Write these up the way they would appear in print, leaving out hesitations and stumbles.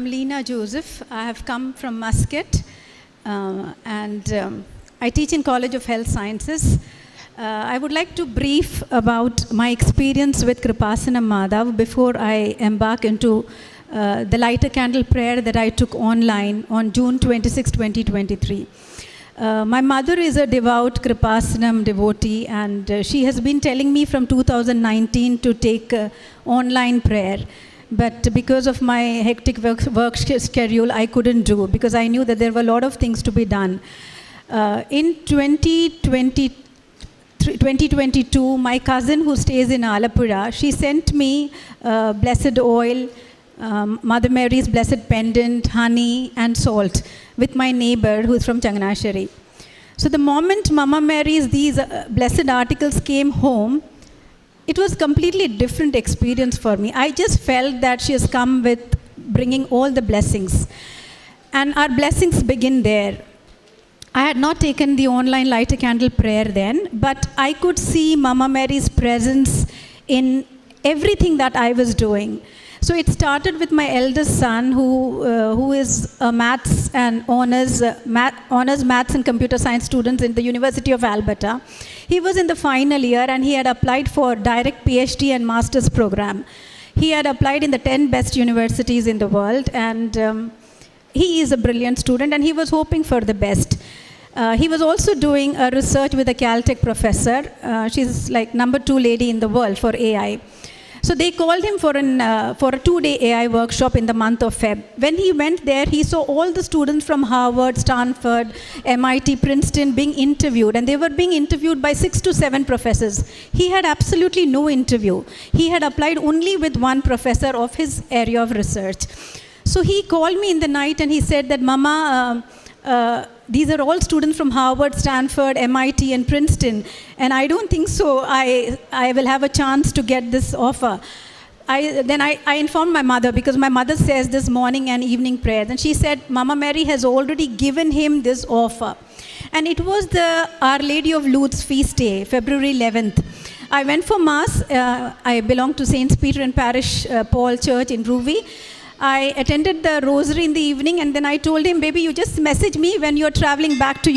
I'm Lena Joseph. I have come from Muscat and I teach in College of Health Sciences. I would like to brief about my experience with Kreupasanam Madhav before I embark into the lighter candle prayer that I took online on June 26, 2023. My mother is a devout Kreupasanam devotee, and she has been telling me from 2019 to take online prayer. But because of my hectic work schedule, I couldn't do, because I knew that there were a lot of things to be done. In 2022, my cousin who stays in Alappuzha, she sent me blessed oil, Mother Mary's blessed pendant, honey and salt with my neighbor who's from Changanasheri. So the moment Mama Mary's these blessed articles came home, it was completely different experience for me. I just felt that she has come with bringing all the blessings. And our blessings begin there. I had not taken the online lighter candle prayer then, but I could see Mama Mary's presence in everything that I was doing. So it started with my eldest son, who is a maths and honors maths and computer science student in the University of Alberta. He was in the final year and he had applied for direct PhD and master's program. He had applied in the 10 best universities in the world, and he is a brilliant student and he was hoping for the best. He was also doing a research with a Caltech professor. She's like #2 lady in the world for AI. So they called him for a 2-day AI workshop in the month of Feb. When he went there, he saw all the students from Harvard, Stanford, MIT, Princeton being interviewed, and they were being interviewed by 6 to 7 professors. He had absolutely no interview. He had applied only with one professor of his area of research. So he called me in the night and he said that, Mama, these are all students from Harvard, Stanford, MIT, and Princeton, and I don't think so I will have a chance to get this offer. Then I informed my mother, because my mother says this morning and evening prayers, and she said, Mama Mary has already given him this offer. And it was the Our Lady of Lourdes feast day, February 11th. I went for Mass. I belong to Saints Peter and Parish Paul Church in Ruvi. I attended the rosary in the evening, and then I told him, baby, you just message me when you're traveling back to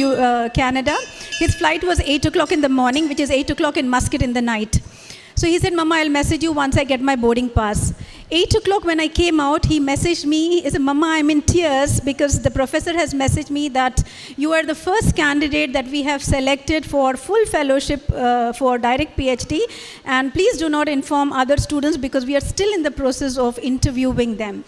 Canada. His flight was 8 o'clock in the morning, which is 8 o'clock in Muscat in the night. So he said, Mama, I'll message you once I get my boarding pass. 8 o'clock when I came out, he messaged me. He said, Mama, I'm in tears because the professor has messaged me that you are the first candidate that we have selected for full fellowship for direct PhD. And please do not inform other students because we are still in the process of interviewing them.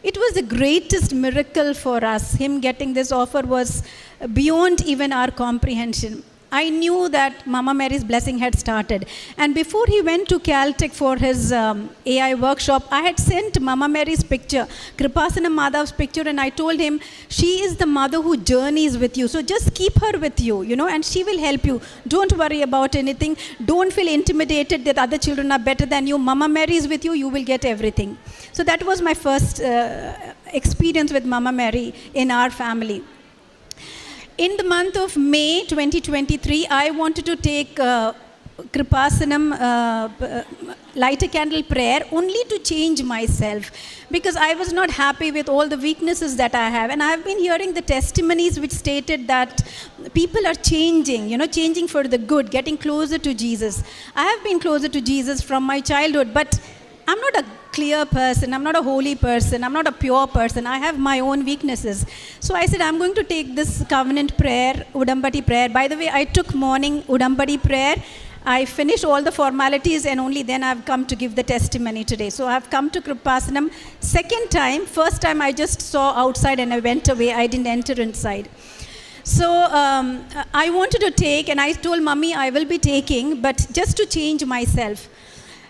It was the greatest miracle for us. Him getting this offer was beyond even our comprehension. I knew that Mama Mary's blessing had started. And before he went to Caltech for his AI workshop, I had sent Mama Mary's picture, Kreupasanam Madhav's picture, and I told him, she is the mother who journeys with you. So just keep her with you, and she will help you. Don't worry about anything. Don't feel intimidated that other children are better than you. Mama Mary is with you. You will get everything. So that was my first experience with Mama Mary in our family. In the month of May 2023, I wanted to take Kreupasanam lighter candle prayer only to change myself, because I was not happy with all the weaknesses that I have. And I have been hearing the testimonies which stated that people are changing, changing for the good, getting closer to Jesus. I have been closer to Jesus from my childhood, but I'm not a clear person, I'm not a holy person, I'm not a pure person, I have my own weaknesses. So I said, I'm going to take this covenant prayer, Udambadi prayer. By the way, I took morning Udambadi prayer. I finished all the formalities and only then I've come to give the testimony today. So I've come to Kreupasanam second time. First time I just saw outside and I went away, I didn't enter inside. So I wanted to take, and I told Mummy I will be taking, but just to change myself.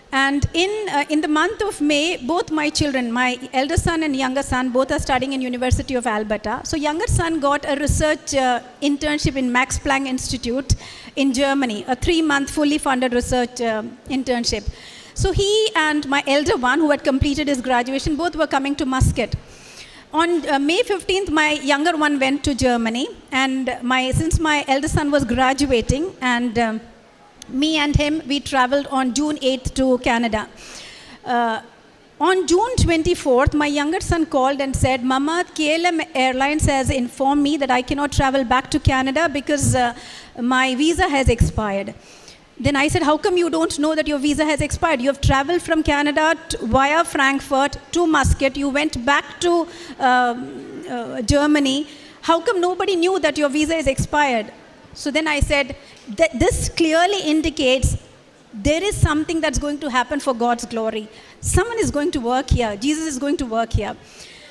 And in the month of May, both my children, my elder son and younger son, both are studying in University of Alberta. So younger son got a research internship in Max Planck Institute in Germany, a 3-month fully funded research internship. So he and my elder one, who had completed his graduation, both were coming to Muscat. On May 15th, my younger one went to Germany, and since my elder son was graduating, and me and him, we traveled on June 8th to Canada. On June 24th, my younger son called and said, Mama, KLM Airlines has informed me that I cannot travel back to Canada because my visa has expired. Then I said, how come you don't know that your visa has expired? You have traveled from Canada via Frankfurt to Muscat. You went back to Germany. How come nobody knew that your visa is expired? So then I said, this clearly indicates there is something that's going to happen for God's glory. Someone is going to work here. Jesus is going to work here.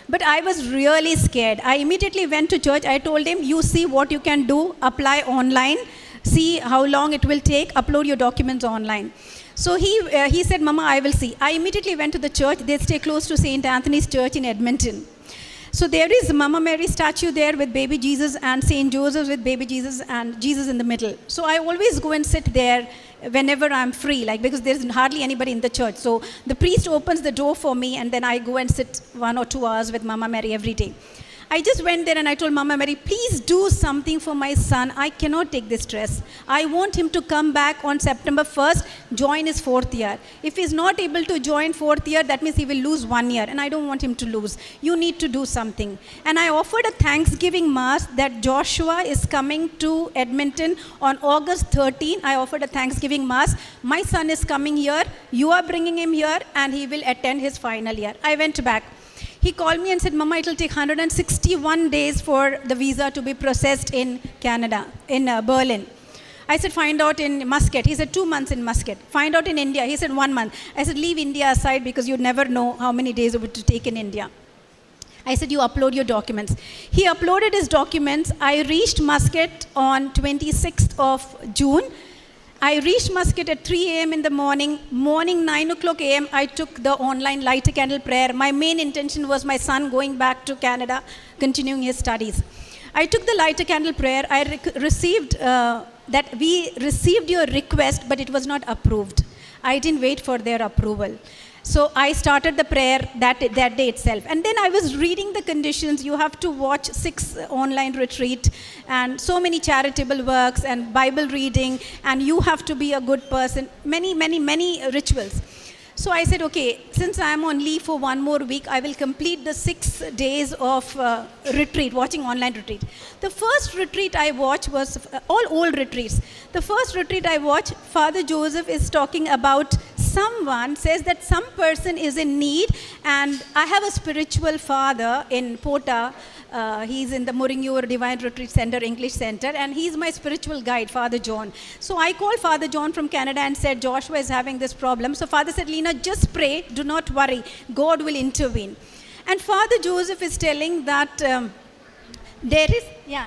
But I was really scared. I immediately went to church. I told him, you see what you can do, apply online, see how long it will take, upload your documents online. So he said, Mama, I will see. I immediately went to the church. They stay close to St. Anthony's Church in Edmonton. So there is Mama Mary statue there with baby Jesus and St. Joseph with baby Jesus and Jesus in the middle. So I always go and sit there whenever I'm free, because there's hardly anybody in the church. So the priest opens the door for me and then I go and sit 1 or 2 hours with Mama Mary every day. I just went there and I told Mama Mary, please do something for my son. I cannot take this stress. I want him to come back on September 1st, join his 4th year. If he's not able to join 4th year, that means he will lose 1 year. And I don't want him to lose. You need to do something. And I offered a Thanksgiving Mass that Joshua is coming to Edmonton on August 13. I offered a Thanksgiving Mass. My son is coming here. You are bringing him here and he will attend his final year. I went back. He called me and said, Mama, it will take 161 days for the visa to be processed in Canada, in Berlin. I said, find out in Muscat. He said, 2 months in Muscat. Find out in India. He said, 1 month. I said, leave India aside because you never know how many days it would take in India. I said, you upload your documents. He uploaded his documents. I reached Muscat on 26th of June. I reached Muscat at 3 a.m. in the morning. Morning 9 o'clock a.m. I took the online light a candle prayer. My main intention was my son going back to Canada, continuing his studies. I took the light a candle prayer. I received that we received your request, but it was not approved. I didn't wait for their approval. So I started the prayer that day itself. And then I was reading the conditions. You have to watch 6 online retreat and so many charitable works and Bible reading, and you have to be a good person. Many rituals. So I said, okay, since I am on leave for 1 more week, I will complete the 6 days of retreat, watching online retreat. The first retreat I watched was all old retreats. The first retreat I watched, Father Joseph is talking about someone says that some person is in need, and I have a spiritual father in Pota. He's in the Muringur Divine Retreat Center, English Center, and he's my spiritual guide, Father John. So I called Father John from Canada and said, Joshua is having this problem. So Father said, Lena, just pray, do not worry, God will intervene. And Father Joseph is telling that there is,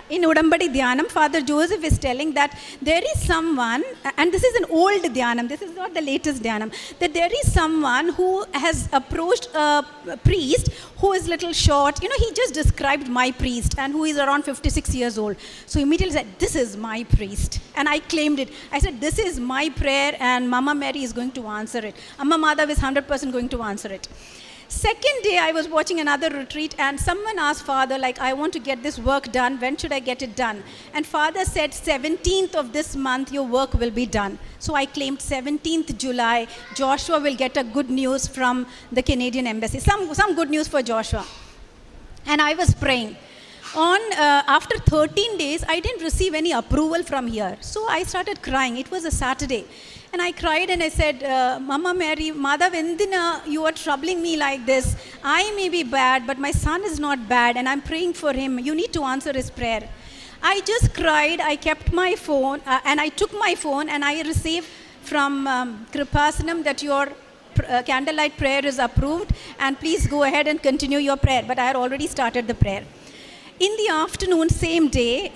in Udambadi Dhyanam, Father Joseph is telling that there is someone, and this is an old Dhyanam, this is not the latest Dhyanam, that there is someone who has approached a priest who is little short. He just described my priest and who is around 56 years old. So immediately said, this is my priest. And I claimed it. I said, this is my prayer and Mama Mary is going to answer it. Amma Madhav is 100% going to answer it. Second day, I was watching another retreat and someone asked Father, I want to get this work done. When should I get it done? And Father said, 17th of this month, your work will be done. So I claimed 17th July, Joshua will get a good news from the Canadian Embassy. Some good news for Joshua. And I was praying. After 13 days, I didn't receive any approval from here. So I started crying. It was a Saturday. And I cried and I said, Mama Mary, Madhav, Endina, you are troubling me like this. I may be bad, but my son is not bad, and I'm praying for him. You need to answer his prayer. I just cried. I kept my phone, and I took my phone, and I received from Kreupasanam that your candlelight prayer is approved, and please go ahead and continue your prayer. But I had already started the prayer. In the afternoon, same day,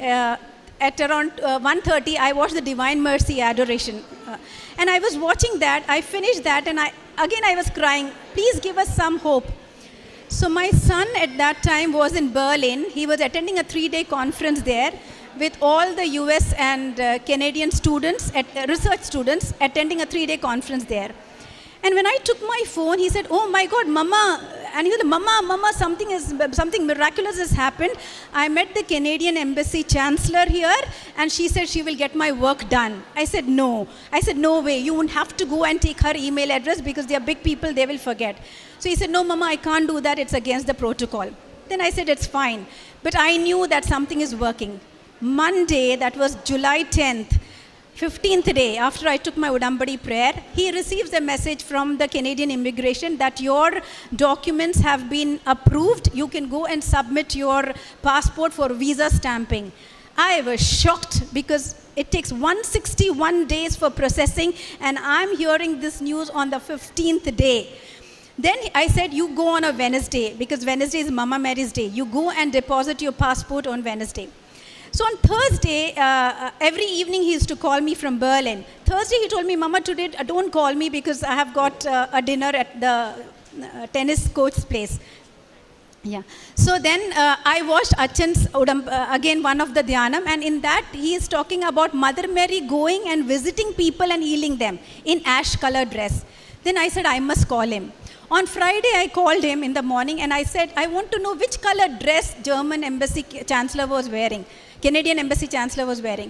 at around 1:30, I watched the Divine Mercy Adoration. And I was watching that. I finished that, and I was crying, please give us some hope. So my son at that time was in Berlin. He was attending a 3-day conference there with all the US and Canadian students, research students, attending a 3-day conference there. And when I took my phone, he said, oh my God, Mama, and he said, Mama, something miraculous has happened. I met the Canadian Embassy Chancellor here, and she said she will get my work done. I said, no. I said, no way. You won't have to go and take her email address because they are big people, they will forget. So he said, no, Mama, I can't do that. It's against the protocol. Then I said, it's fine. But I knew that something is working. Monday, that was July 10th, 15th day after I took my Udambadi prayer, he receives a message from the Canadian Immigration that your documents have been approved. You can go and submit your passport for visa stamping. I was shocked because it takes 161 days for processing, and I'm hearing this news on the 15th day. Then I said, you go on a Wednesday, because Wednesday is Mama Mary's day. You go and deposit your passport on Wednesday. So on Thursday, every evening he used to call me from Berlin. Thursday he told me, Mama, today don't call me because I have got a dinner at the tennis coach's place. Yeah. So then I watched Achan's, again one of the Dhyanam, and in that he is talking about Mother Mary going and visiting people and healing them in ash colored dress. Then I said, I must call him. On Friday, I called him in the morning and I said, I want to know which color dress German Embassy Chancellor was wearing. Canadian Embassy Chancellor was wearing.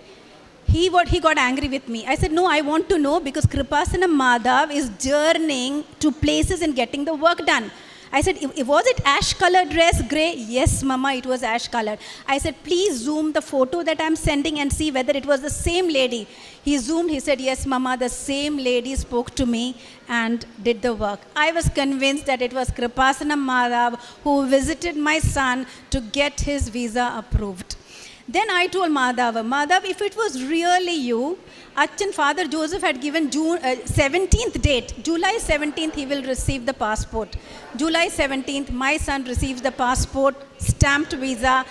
He got angry with me. I said, no, I want to know because Kreupasanam Madhav is journeying to places and getting the work done. I said, was it ash colored dress, grey? Yes, Mama, it was ash colored. I said, please zoom the photo that I'm sending and see whether it was the same lady. He zoomed, he said, yes, Mama, the same lady spoke to me and did the work. I was convinced that it was Kreupasanam Madhav who visited my son to get his visa approved. Then I told Madhav, if it was really you, Achan Father Joseph had given June 17th date. July 17th he will receive the passport. July 17th my son receives the passport, stamped visa.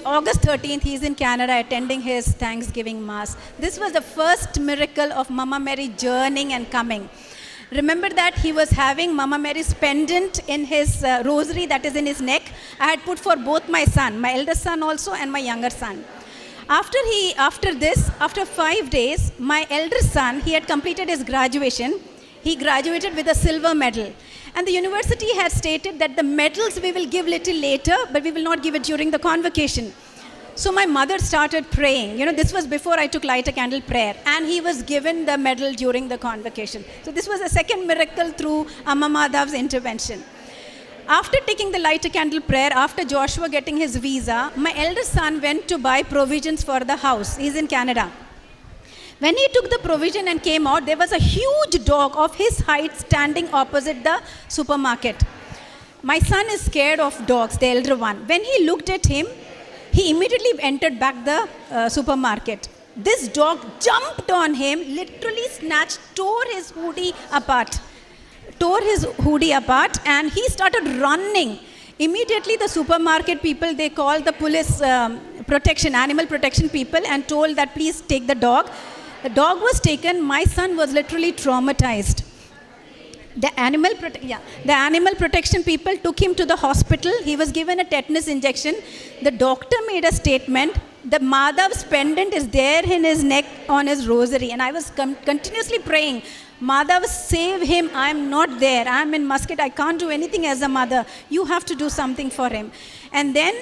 August 13th he is in Canada attending his Thanksgiving Mass. This was the first miracle of Mama Mary journeying and coming. Remember that he was having Mama Mary's pendant in his rosary that is in his neck. I had put for both my son, my eldest son also and my younger son. After 5 days, my elder son, he had completed his graduation. He graduated with a silver medal. And the university had stated that the medals we will give little later, but we will not give it during the convocation. So my mother started praying. This was before I took light a candle prayer. And he was given the medal during the convocation. So this was a second miracle through Amma Madhav's intervention. After taking the light a candle prayer, after Joshua getting his visa, my eldest son went to buy provisions for the house. He's in Canada. When he took the provision and came out, there was a huge dog of his height standing opposite the supermarket. My son is scared of dogs, the elder one. When he looked at him, he immediately entered back the supermarket. This dog jumped on him, literally tore his hoodie apart, and he started running. Immediately the supermarket people, they called the police animal protection people and told that please take the dog. The dog was taken. My son was literally traumatized. The animal protection people took him to the hospital. He was given a tetanus injection. The doctor made a statement. The Madhav's pendant is there in his neck on his rosary. And I was continuously praying, Madhav, save him. I'm not there. I'm in Muscat. I can't do anything as a mother. You have to do something for him. And then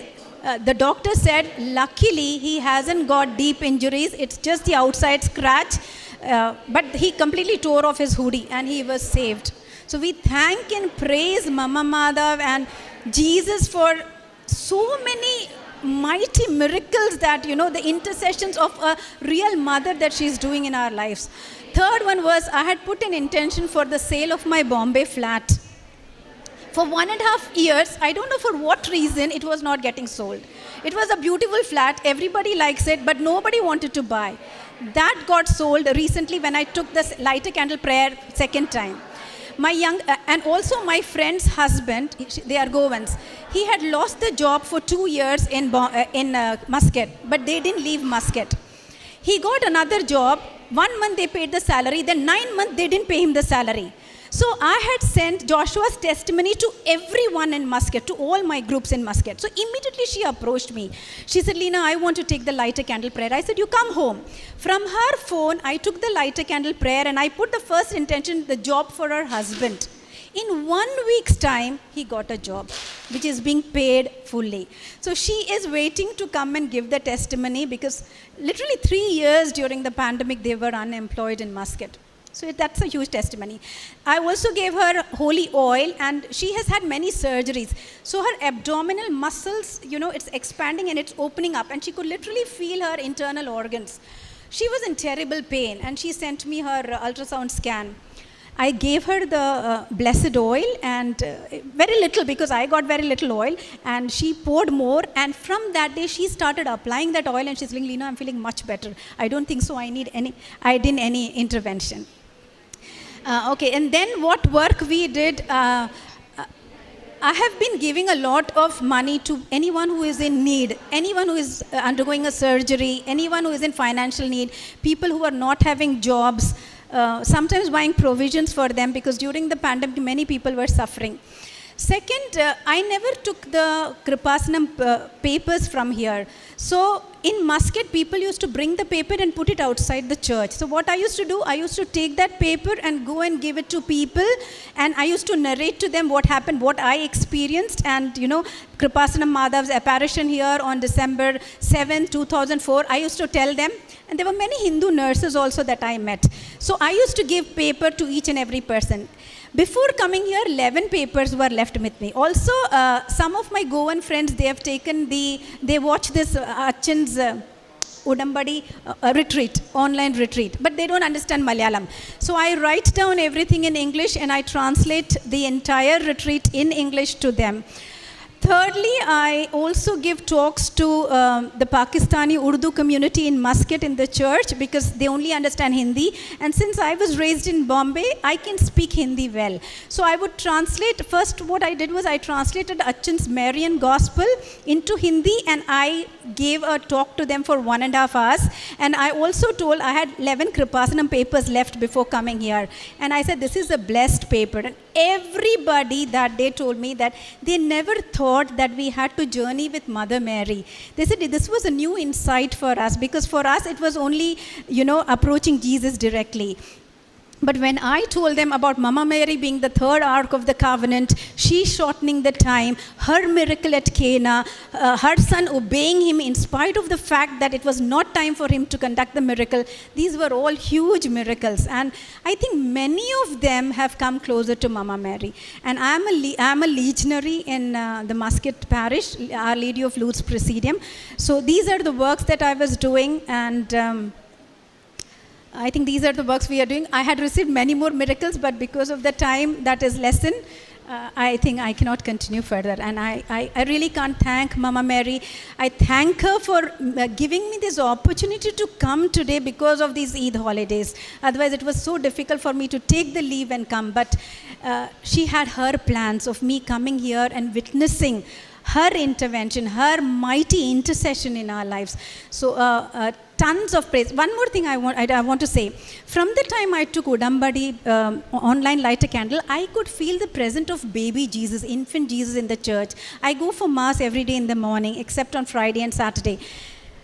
the doctor said, luckily, he hasn't got deep injuries. It's just the outside scratch. But he completely tore off his hoodie and he was saved. So we thank and praise Mama Madhav and Jesus for so many mighty miracles that, the intercessions of a real mother that she's doing in our lives. Third one was I had put an intention for the sale of my Bombay flat. For 1.5 years, I don't know for what reason, it was not getting sold. It was a beautiful flat. Everybody likes it, but nobody wanted to buy. That got sold recently when I took the light a candle prayer second time. And also my friend's husband, they are Goans. He had lost the job for 2 years in Muscat, but they didn't leave Muscat. He got another job. 1 month they paid the salary, then 9 months they didn't pay him the salary. So I had sent Joshua's testimony to everyone in Muscat, to all my groups in Muscat. So immediately she approached me. She said, Leena, I want to take the light a candle prayer. I said, you come home. From her phone, I took the light a candle prayer and I put the first intention, the job for her husband. In 1 week's time, he got a job, which is being paid fully. So she is waiting to come and give the testimony, because literally 3 years during the pandemic, they were unemployed in Muscat. So that's a huge testimony. I also gave her holy oil, and she has had many surgeries. So her abdominal muscles, it's expanding and it's opening up, and she could literally feel her internal organs. She was in terrible pain, and she sent me her ultrasound scan. I gave her the blessed oil, and very little, because I got very little oil, and she poured more, and from that day she started applying that oil, and she's saying, Lina, I'm feeling much better. I don't think so I didn't any intervention. Okay, and then what work we did, I have been giving a lot of money to anyone who is in need, anyone who is undergoing a surgery, anyone who is in financial need, people who are not having jobs, sometimes buying provisions for them, because during the pandemic many people were suffering. Second, I never took the Kreupasanam papers from here. So in Muscat, people used to bring the paper and put it outside the church. So what I used to do, I used to take that paper and go and give it to people, and I used to narrate to them what happened, what I experienced. And Kreupasanam Madhav's apparition here on December 7, 2004, I used to tell them. And there were many Hindu nurses also that I met. So I used to give paper to each and every person. Before coming here, 11 papers were left with me. Also, some of my Goan friends, they watch this Achin's Udambadi retreat, online retreat, but they don't understand Malayalam. So I write down everything in English, and I translate the entire retreat in English to them. Thirdly, I also give talks to the Pakistani Urdu community in Muscat in the church, because they only understand Hindi. And since I was raised in Bombay, I can speak Hindi well. So I would translate. First, what I did was I translated Achin's Marian Gospel into Hindi, and I gave a talk to them for 1.5 hours. And I also told, I had 11 Kreupasanam papers left before coming here. And I said, this is a blessed paper. And everybody that day told me that they never thought that we had to journey with Mother Mary. They said this was a new insight for us, because for us it was only, approaching Jesus directly. But when I told them about Mama Mary being the third ark of the covenant, she shortening the time, her miracle at Cana, her son obeying him in spite of the fact that it was not time for him to conduct the miracle, these were all huge miracles. And I think many of them have come closer to Mama Mary. And I am a legionary in the Muscat parish, Our Lady of Lourdes Presidium. So these are the works that I was doing, and I think these are the works we are doing. I had received many more miracles, but because of the time that is lessened, I think I cannot continue further. And I really can't thank Mama Mary. I thank her for giving me this opportunity to come today because of these Eid holidays. Otherwise, it was so difficult for me to take the leave and come. But she had her plans of me coming here and witnessing her intervention, her mighty intercession in our lives. So tons of praise. One more thing I want to say. From the time I took Udambadi online light a candle, I could feel the presence of baby Jesus, infant Jesus in the church. I go for Mass every day in the morning, except on Friday and Saturday.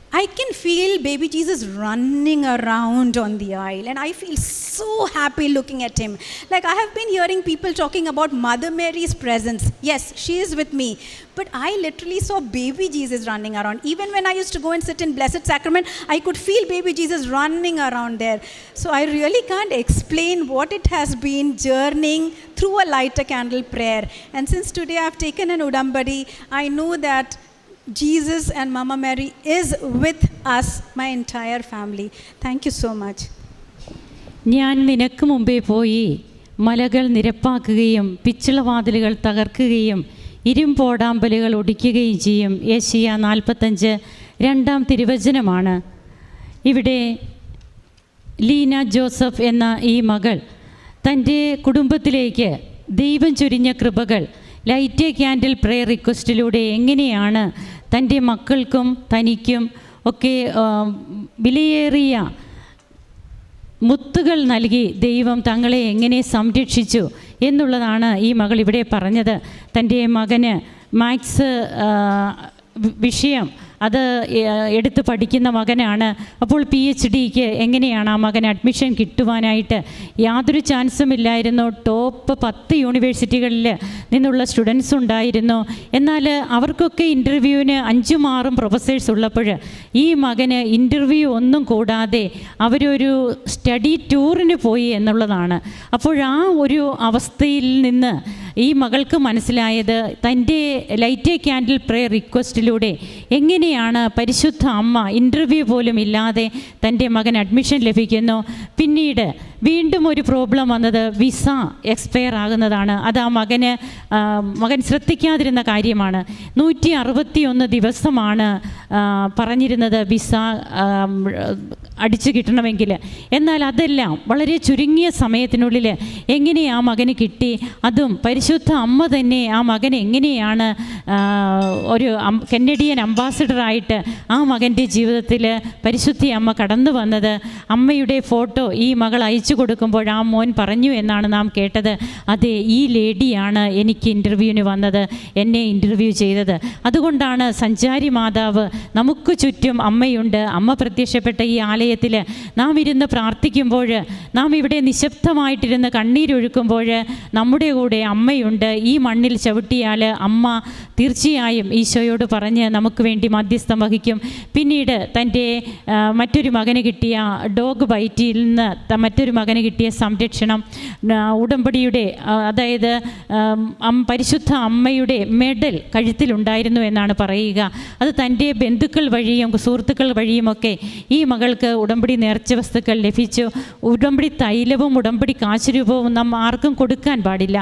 I can feel baby Jesus running around on the aisle, and I feel so happy looking at him. Like, I have been hearing people talking about Mother Mary's presence. Yes, she is with me, but I literally saw baby Jesus running around. Even when I used to go and sit in Blessed Sacrament, I could feel baby Jesus running around there. So I really can't explain what it has been journeying through a light a candle prayer. And since today I've taken an Udambadi, I know that Jesus and Mama Mary is with us, my entire family. Thank you so much. ഞാൻ നിനക്ക് മുമ്പേ പോയി മലകൾ നിരപ്പാക്കുകയും പിച്ചളവാതിലുകൾ തകർക്കുകയും ഇരുമ്പോടാമ്പലുകൾ ഒടിക്കുകയും ചെയ്യും. യെശയ്യാ 45 2 തിരുവചനമാണ്. ഇവിടെ Leena Joseph എന്ന ഈ മകൾ തൻ്റെ കുടുംബത്തിലേക്ക് ദൈവം ചൊരിഞ്ഞ കൃപകൾ ലൈറ്റ് എ ക്യാൻഡിൽ പ്രെയർ റിക്വസ്റ്റിലൂടെ എങ്ങനെയാണ് തൻ്റെ മക്കൾക്കും തനിക്കും ഒക്കെ വിലയേറിയ മുത്തുകൾ നൽകി ദൈവം തങ്ങളെ എങ്ങനെ സംരക്ഷിച്ചു എന്നുള്ളതാണ് ഈ മകൾ ഇവിടെ പറഞ്ഞത്. തൻ്റെ മകന് മാത്സ് വിഷയം അത് എടുത്ത് പഠിക്കുന്ന മകനാണ്. അപ്പോൾ PhDക്ക് എങ്ങനെയാണ് ആ മകന് അഡ്മിഷൻ കിട്ടുവാനായിട്ട് യാതൊരു ചാൻസും ഇല്ലായിരുന്നു. ടോപ്പ് 10 യൂണിവേഴ്സിറ്റികളിൽ നിന്നുള്ള സ്റ്റുഡൻസ് ഉണ്ടായിരുന്നു. എന്നാൽ അവർക്കൊക്കെ ഇൻ്റർവ്യൂവിന് 5-6 പ്രൊഫസേഴ്സ് ഉള്ളപ്പോൾ ഈ മകന് ഇൻ്റർവ്യൂ ഒന്നും കൂടാതെ അവരൊരു സ്റ്റഡി ടൂറിന് പോയി എന്നുള്ളതാണ്. അപ്പോൾ ആ ഒരു അവസ്ഥയിൽ നിന്ന് ഈ മകൾക്ക് മനസ്സിലായത് തൻ്റെ ലൈറ്റ് എ ക്യാൻഡിൽ പ്രേയർ റിക്വസ്റ്റിലൂടെ എങ്ങനെയാണ് പരിശുദ്ധ അമ്മ ഇൻ്റർവ്യൂ പോലും ഇല്ലാതെ തൻ്റെ മകൻ അഡ്മിഷൻ ലഭിക്കുന്നു. പിന്നീട് വീണ്ടും ഒരു പ്രോബ്ലം വന്നത് വിസ എക്സ്പയർ ആകുന്നതാണ്. അത് ആ മകൻ ശ്രദ്ധിക്കാതിരുന്ന കാര്യമാണ്. 161 ദിവസമാണ് പറഞ്ഞിരുന്നത് വിസ അടിച്ചു കിട്ടണമെങ്കിൽ. എന്നാൽ അതെല്ലാം വളരെ ചുരുങ്ങിയ സമയത്തിനുള്ളിൽ എങ്ങനെ ആ മകന് കിട്ടി? അതും പരിശുദ്ധ അമ്മ തന്നെ ആ മകൻ എങ്ങനെയാണ് ഒരു കനേഡിയൻ അംബാസഡറായിട്ട് ആ മകൻ്റെ ജീവിതത്തിൽ പരിശുദ്ധ അമ്മ കടന്നു വന്നത്. അമ്മയുടെ ഫോട്ടോ ഈ മകൾ അയച്ചു കൊടുക്കുമ്പോൾ ആ മോൻ പറഞ്ഞു എന്നാണ് നാം കേട്ടത്, അതെ ഈ ലേഡിയാണ് എനിക്ക് ഇൻ്റർവ്യൂവിന് വന്നത്, എന്നെ ഇൻ്റർവ്യൂ ചെയ്തത്. അതുകൊണ്ടാണ് സഞ്ചാരി മാതാവ് നമുക്ക് ചുറ്റും അമ്മയുണ്ട്. അമ്മ പ്രത്യക്ഷപ്പെട്ട ഈ ആലയത്തിൽ നാം ഇരുന്ന് പ്രാർത്ഥിക്കുമ്പോൾ, നാം ഇവിടെ നിശബ്ദമായിട്ടിരുന്ന് കണ്ണീരൊഴുക്കുമ്പോൾ നമ്മുടെ കൂടെ അമ്മയുണ്ട്. ഈ മണ്ണിൽ ചവിട്ടിയാൽ അമ്മ തീർച്ചയായും ഈശോയോട് പറഞ്ഞ് നമുക്ക് വേണ്ടി മധ്യസ്ഥം വഹിക്കും. പിന്നീട് തൻ്റെ മറ്റൊരു മകന് കിട്ടിയ ഡോഗ് ബൈറ്റിൽ നിന്ന് മറ്റൊരു മകന് കിട്ടിയ സംരക്ഷണം, ഉടമ്പടിയുടെ അതായത് പരിശുദ്ധ അമ്മയുടെ മെഡൽ കഴുത്തിലുണ്ടായിരുന്നു എന്നാണ് പറയുക. അത് തൻ്റെ ബന്ധുക്കൾ വഴിയും സുഹൃത്തുക്കൾ വഴിയുമൊക്കെ ഈ മകൾക്ക് ഉടമ്പടി നേർച്ച വസ്തുക്കൾ ലഭിച്ചു. ഉടമ്പടി തൈലവും ഉടമ്പടി കാശുരൂപവും നാം ആർക്കും കൊടുക്കാൻ പാടില്ല.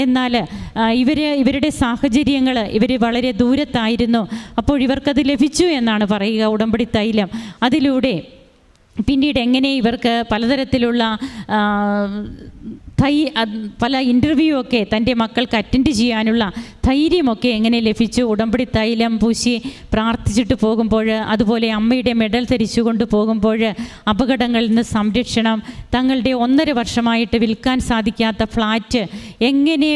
എന്നാൽ ഇവരുടെ സാഹചര്യങ്ങൾ, ഇവർ വളരെ ദൂരത്തായിരുന്നു. അപ്പോൾ ഇവർക്കത് ലഭിച്ചു എന്നാണ് പറയുക, ഉടമ്പടി തൈലം. അതിലൂടെ പിന്നീട് എങ്ങനെ ഇവർക്ക് പലതരത്തിലുള്ള പല ഇൻ്റർവ്യൂ ഒക്കെ തൻ്റെ മക്കൾക്ക് അറ്റൻഡ് ചെയ്യാനുള്ള ധൈര്യമൊക്കെ എങ്ങനെ ലഭിച്ചു? ഉടമ്പടി തൈലം പൂശി പ്രാർത്ഥിച്ചിട്ട് പോകുമ്പോൾ, അതുപോലെ അമ്മയുടെ മെഡൽ ധരിച്ചുകൊണ്ട് പോകുമ്പോൾ അപകടങ്ങളിൽ നിന്ന് സംരക്ഷണം, തങ്ങളുടെ 1.5 വർഷമായിട്ട് വിൽക്കാൻ സാധിക്കാത്ത ഫ്ലാറ്റ് എങ്ങനെ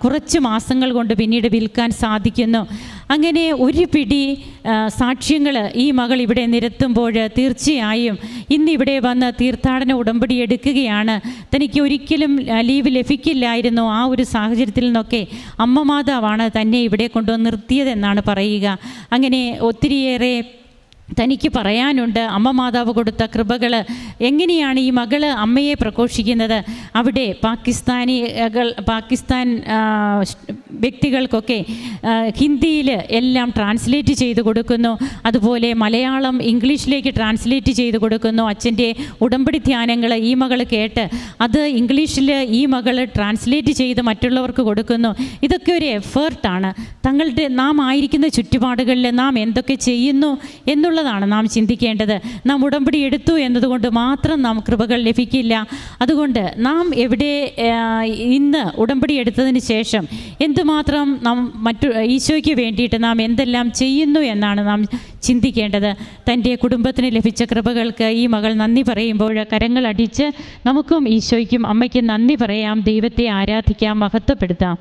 കുറച്ച് മാസങ്ങൾ കൊണ്ട് പിന്നീട് വിൽക്കാൻ സാധിക്കുന്നു. അങ്ങനെ ഒരു പിടി സാക്ഷ്യങ്ങൾ ഈ മകൾ ഇവിടെ നിരത്തുമ്പോൾ തീർച്ചയായും ഇന്നിവിടെ വന്ന് തീർത്ഥാടന ഉടമ്പടി എടുക്കുകയാണ്. തനിക്ക് ഒരിക്കലും ലീവ് ലഭിക്കില്ലായിരുന്നു. ആ ഒരു സാഹചര്യത്തിൽ നിന്നൊക്കെ അമ്മ മാതാവാണ് തന്നെ ഇവിടെ കൊണ്ടുവന്ന് നിർത്തിയതെന്നാണ് പറയുക. അങ്ങനെ ഒത്തിരിയേറെ തനിക്ക് പറയാനുണ്ട്. അമ്മ മാതാവ് കൊടുത്ത കൃപകൾ എങ്ങനെയാണ് ഈ മകള് അമ്മയെ പ്രഘോഷിക്കുന്നത്? അവിടെ പാകിസ്ഥാൻ വ്യക്തികൾക്കൊക്കെ ഹിന്ദിയിൽ എല്ലാം ട്രാൻസ്ലേറ്റ് ചെയ്ത് കൊടുക്കുന്നു. അതുപോലെ മലയാളം ഇംഗ്ലീഷിലേക്ക് ട്രാൻസ്ലേറ്റ് ചെയ്ത് കൊടുക്കുന്നു. അച്ഛൻ്റെ ഉടമ്പടി ധ്യാനങ്ങൾ ഈ മകൾ കേട്ട് അത് ഇംഗ്ലീഷിൽ ഈ മകൾ ട്രാൻസ്ലേറ്റ് ചെയ്ത് മറ്റുള്ളവർക്ക് കൊടുക്കുന്നു. ഇതൊക്കെ ഒരു എഫേർട്ടാണ്. നാം ആയിരിക്കുന്ന ചുറ്റുപാടുകളിൽ നാം എന്തൊക്കെ ചെയ്യുന്നു എന്നുള്ളതാണ് നാം ചിന്തിക്കേണ്ടത്. നാം ഉടമ്പടി എടുത്തു എന്നതുകൊണ്ട് മാത്രം നാം കൃപകൾ ലഭിക്കില്ല. അതുകൊണ്ട് നാം എവിടെ ഇന്ന് ഉടമ്പടി എടുത്തതിന് ശേഷം എന്തുമാത്രം നാം ഈശോയ്ക്ക് വേണ്ടിയിട്ട് നാം എന്തെല്ലാം ചെയ്യുന്നു എന്നാണ് നാം ചിന്തിക്കേണ്ടത്. തൻ്റെ കുടുംബത്തിന് ലഭിച്ച കൃപകൾക്ക് ഈ മകൾ നന്ദി പറയുമ്പോൾ കരങ്ങളടിച്ച് നമുക്കും ഈശോയ്ക്കും അമ്മയ്ക്കും നന്ദി പറയാം, ദൈവത്തെ ആരാധിക്കാം, മഹത്വപ്പെടുത്താം.